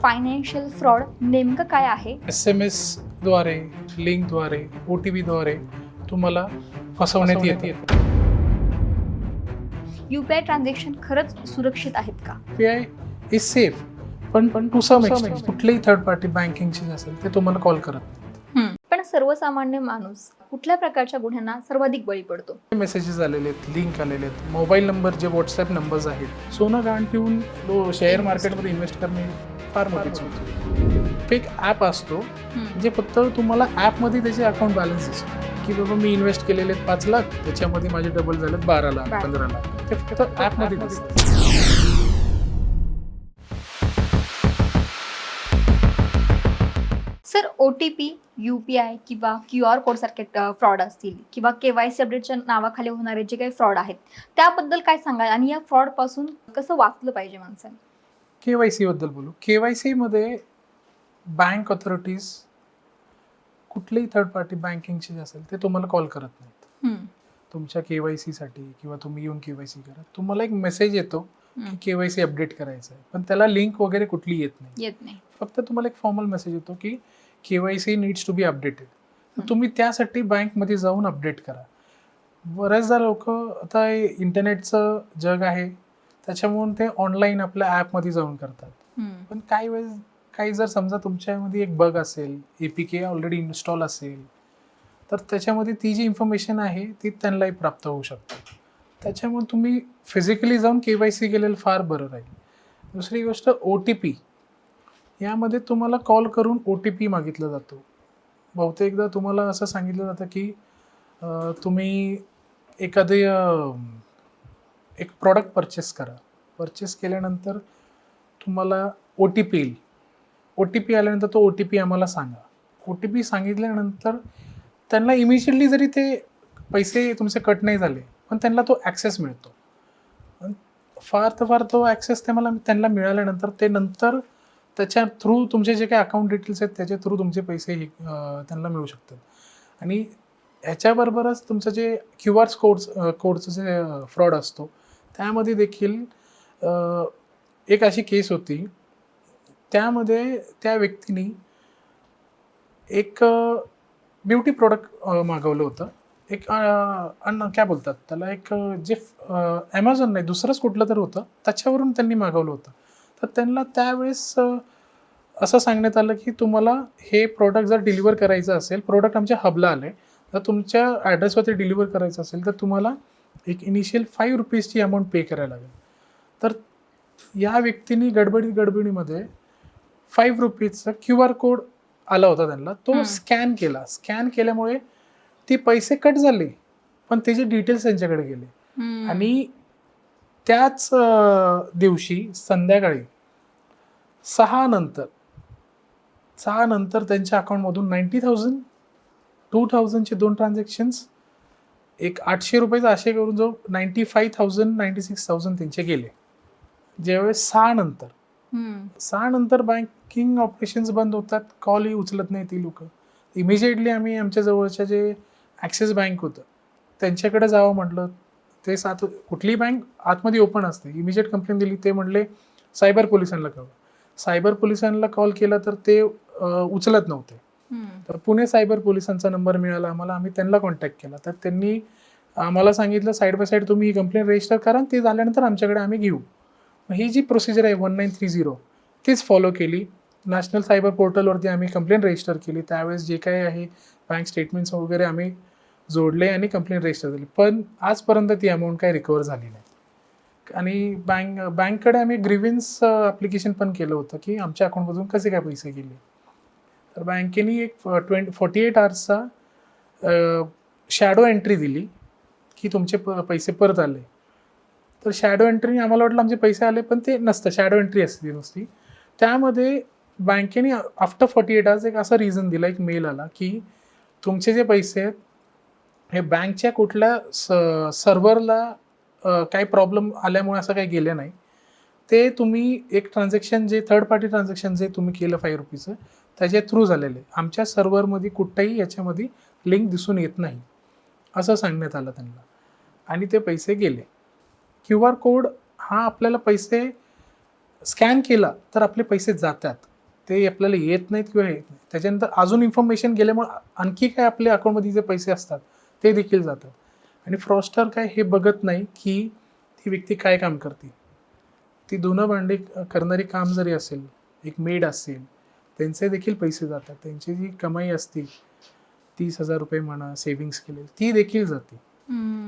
Financial fraud नेमकं काय आहे? SMS द्वारे, लिंकद्वारे, OTP द्वारे तुम्हाला फसवण्यात येते. UPI ट्रान्झॅक्शन खरंच सुरक्षित आहेत का? UPI इज सेफ, पण टू सम एक्सटेंट कुठलेही थर्ड पार्टी बँकिंगचे असेल ते तुम्हाला कॉल करत नाही. पण सर्वसामान्य माणूस कुठल्या प्रकारच्या गुन्ह्यांना सर्वाधिक बळी पडतो? मेसेजेस आलेले आहेत, लिंक आलेले आहेत, मोबाईल नंबर जे व्हॉट्सॲप नंबर्स आहेत, सोनं गहाण ठेवून शेअर मार्केटमध्ये इन्व्हेस्ट करणे फार मोठी चूक आहे. फेक ॲप असतो जे फक्त तुम्हाला ॲपमध्ये त्याचे अकाउंट बॅलन्स असतो की बाबा मी इन्व्हेस्ट केलेले आहेत 5 लाख, त्याच्यामध्ये माझे डबल झालेत 12 लाख 15 लाख, ते फक्त ॲपमध्ये दिसतं. सर, OTP, UPI किंवा QR कोड सारखे फ्रॉड असतील किंवा KYC अपडेटच्या नावाखाली होणारे जे काही फ्रॉड आहेत त्याबद्दल काय सांगाल आणि या फ्रॉड पासून कसं वाचलं पाहिजे माणसाने? KYC बद्दल बोलू. KYC मध्ये बँक ऑथॉरिटीज कुठलेही थर्ड पार्टी बँकिंगचे असेल ते तुम्हाला कॉल करत नाहीत. तुमच्या KYC साठी किंवा तुम्ही येऊन KYC करा, तुम्हाला एक मेसेज येतो की KYC अपडेट करायचं आहे, पण त्याला लिंक वगैरे कुठली येत नाही. फक्त तुम्हाला एक फॉर्मल मेसेज येतो की KYC needs to be updated. तुम्ही त्यासाठी बँकमध्ये जाऊन अपडेट करा. बऱ्याचदा लोक आता इंटरनेटचं जग आहे त्याच्यामुळे ते ऑनलाईन आपल्या ॲपमध्ये जाऊन करतात. पण काही जर समजा तुमच्यामध्ये एक बग असेल, APK ऑलरेडी इन्स्टॉल असेल, तर त्याच्यामध्ये ती जी इन्फॉर्मेशन आहे ती त्यांनाही प्राप्त होऊ शकते. त्याच्यामुळे तुम्ही फिजिकली जाऊन KYC केलेलं फार बरं राहील. दुसरी गोष्ट OTP, यामध्ये तुम्हाला कॉल करून OTP मागितला जातो. बहुतेकदा तुम्हाला असं सांगितलं जातं की तुम्ही एखादे एक प्रॉडक्ट परचेस करा. परचेस केल्यानंतर तुम्हाला OTP येईल. OTP आल्यानंतर तो OTP आम्हाला सांगा. OTP सांगितल्यानंतर त्यांना इमिजिएटली जरी ते पैसे तुमचे कट नाही झाले, पण त्यांना तो ॲक्सेस मिळतो. फार तर फार तो ॲक्सेस त्यांना मिळाल्यानंतर ते नंतर त्याच्या थ्रू तुमचे जे काही अकाउंट डिटेल्स आहेत त्याच्या थ्रू तुमचे पैसे त्यांना मिळू शकतात. आणि ह्याच्याबरोबरच तुमचं जे QR कोडचं जे फ्रॉड असतो त्यामध्ये देखील एक अशी केस होती. त्यामध्ये त्या व्यक्तीने एक ब्युटी प्रोडक्ट मागवलं होतं. एक काय बोलतात त्याला, एक जे ॲमेझॉन नाही दुसरंच कुठलं तर होतं त्याच्यावरून त्यांनी मागवलं होतं. तर त्यांना त्यावेळेस असं सांगण्यात आलं की तुम्हाला हे प्रोडक्ट जर डिलिव्हर करायचं असेल, प्रोडक्ट आमच्या हबला आलं आहे, तर तुमच्या ॲड्रेसवरती डिलिव्हर करायचं असेल तर तुम्हाला एक इनिशियल ₹5ची अमाऊंट पे करायला लागेल. तर या व्यक्तीने गडबडीमध्ये ₹5चा QR कोड आला होता त्यांना, तो स्कॅन केला. स्कॅन केल्यामुळे ते पैसे कट झाले, पण त्याचे डिटेल्स त्यांच्याकडे गेले. आणि त्याच दिवशी संध्याकाळी 6 नंतर त्यांच्या अकाउंटमधून 90,000, 2,000चे 2 ट्रान्झॅक्शन्स, एक ₹800 असे करून जो 95,000, 96,000 त्यांचे गेले. ज्यावेळेस 6 नंतर बँकिंग ऑपरेशन्स बंद होतात, कॉलही उचलत नाही ती लोक. इमिजिएटली आम्ही आमच्या जवळच्या जे ॲक्सिस बँक होतं त्यांच्याकडे जावं म्हटलं. ते कुठलीही बँक आतमध्ये ओपन असते. इमिजिएट कंप्लेंट दिली, ते म्हणले सायबर पोलिसांना कळवा. सायबर पोलिसांना कॉल केला तर ते उचलत नव्हते. तर पुणे सायबर पोलिसांचा नंबर मिळाला आम्हाला. आम्ही त्यांना कॉन्टॅक्ट केला, तर त्यांनी आम्हाला सांगितलं साईड बाय साईड तुम्ही ही कंप्लेंट रजिस्टर करा, ते झाल्यानंतर आमच्याकडे आम्ही घेऊ. ही जी प्रोसिजर आहे 1930 तीच फॉलो केली. नॅशनल सायबर पोर्टलवरती आम्ही कंप्लेंट रजिस्टर केली. त्यावेळेस जे काही आहे बँक स्टेटमेंट्स वगैरे आम्ही जोडले आणि कंप्लेंट रजिस्टर झाली. पण आजपर्यंत ती अमाऊंट काही रिकवर झाली नाही. आणि बँककडे आम्ही ग्रीव्हन्स ॲप्लिकेशन पण केलं होतं की आमच्या अकाउंटमधून कसे काय पैसे गेले. तर बँकेने एक 48 आवर्सचा शॅडो एंट्री दिली की तुमचे पैसे परत आले. तर शॅडो एंट्री आम्हाला वाटलं आमचे पैसे आले, पण ते नसतं. शॅडो एंट्री असते नुसती. त्यामध्ये बँकेने आफ्टर 48 आवर्स एक असा रिझन दिला, एक मेल आला की तुमचे जे पैसे आहेत हे बँकच्या कुठल्या सर्व्हरला काही प्रॉब्लेम आल्यामुळे असं काही गेलं नाही. ते तुम्ही एक ट्रान्झॅक्शन जे थर्ड पार्टी ट्रान्झॅक्शन जे तुम्ही केलं ₹5चं त्याच्या थ्रू झालेलं आहे. आमच्या सर्व्हरमध्ये कुठंही याच्यामध्ये लिंक दिसून येत नाही असं सांगण्यात आलं त्यांना, आणि ते पैसे गेले. QR कोड हा आपल्याला पैसे स्कॅन केला तर आपले पैसे जातात, ते आपल्याला येत नाहीत किंवा येत नाही. त्याच्यानंतर अजून इन्फॉर्मेशन गेल्यामुळे आणखी काय आपल्या अकाउंटमध्ये जे पैसे असतात ते देखील जातात. आणि फ्रॉस्टर काय हे बघत नाही की ती व्यक्ती काय काम करते. ती धुणं भांडी करणारी काम जरी असेल, एक मेड असेल, त्यांचे देखील पैसे जातात. त्यांची जी कमाई असते 30,000 रुपये म्हणा सेव्हिंग्स केले ती देखील जाते.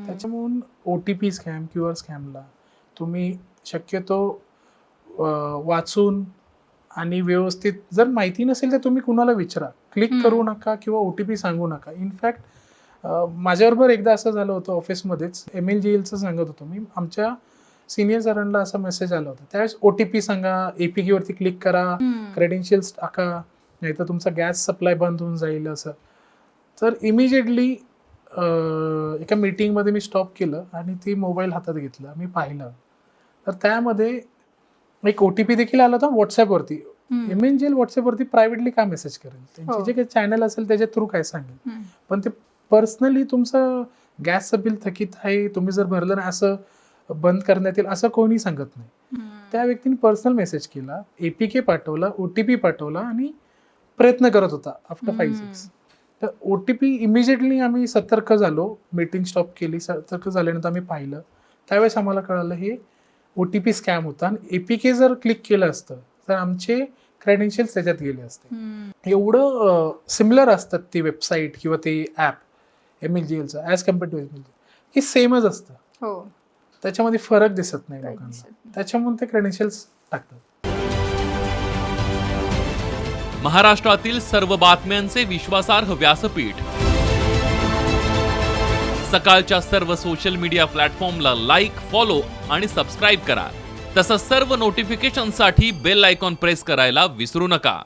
त्याच्यामुळून OTP स्कॅम QR स्कॅमला तुम्ही शक्यतो वाचून आणि व्यवस्थित, जर माहिती नसेल तर तुम्ही कुणाला विचारा, क्लिक करू नका किंवा OTP सांगू नका. इनफॅक्ट माझ्याबरोबर एकदा असं झालं होतं ऑफिसमध्येच, MLGLचं सांगत होतो मी, आमच्या सिनियर सरांना असा मेसेज आला होता. त्यावेळेस OTP सांगा, APK वरती क्लिक करा, क्रेडेन्शियल्स टाका, नाही तर तुमचा गॅस सप्लाय बंद होऊन जाईल असं. तर इमिजिएटली एका मीटिंगमध्ये मी स्टॉप केलं आणि ती मोबाईल हातात घेतला, मी पाहिलं तर त्यामध्ये एक OTP देखील आला होता व्हॉट्सअपवरती. MLGL व्हॉट्सअपवरती प्रायव्हेटली काय मेसेज करेल, त्यांचे जे काही चॅनल असेल त्याच्या थ्रू काय सांगेल, पण ते पर्सनली तुमचं गॅसचं बिल थकीत आहे, तुम्ही जर भरलं नाही असं बंद करण्यात येईल असं कोणी सांगत नाही. त्या व्यक्तीने पर्सनल मेसेज केला, APK पाठवला, OTP पाठवला आणि प्रयत्न करत होता आफ्टर 5-6. तर OTP इमिजिएटली आम्ही सतर्क झालो, मीटिंग स्टॉप केली, सतर्क झाल्यानंतर आम्ही पाहिलं. त्यावेळेस आम्हाला कळालं हे OTP स्कॅम होता आणि APK जर क्लिक केलं असतं तर आमचे क्रेडेन्शियल्स त्याच्यात गेले असते. एवढं सिमिलर असतात ती वेबसाईट किंवा ते ॲप MLGLचं ॲज कम्पेअर टू MLGL की सेमच असतं. त्याच्यामध्ये फरक दिसत नाही लोकांना, त्याच्यामुळे ते क्रेडेन्शियल्स टाकतात. महाराष्ट्रातील सर्व बातम्यांचे विश्वासार्ह व्यासपीठ. सकाळच्या सर्व सोशल मीडिया प्लॅटफॉर्मला लाईक, फॉलो आणि सबस्क्राईब करा. तसंच सर्व नोटिफिकेशनसाठी बेल आयकॉन प्रेस करायला विसरू नका.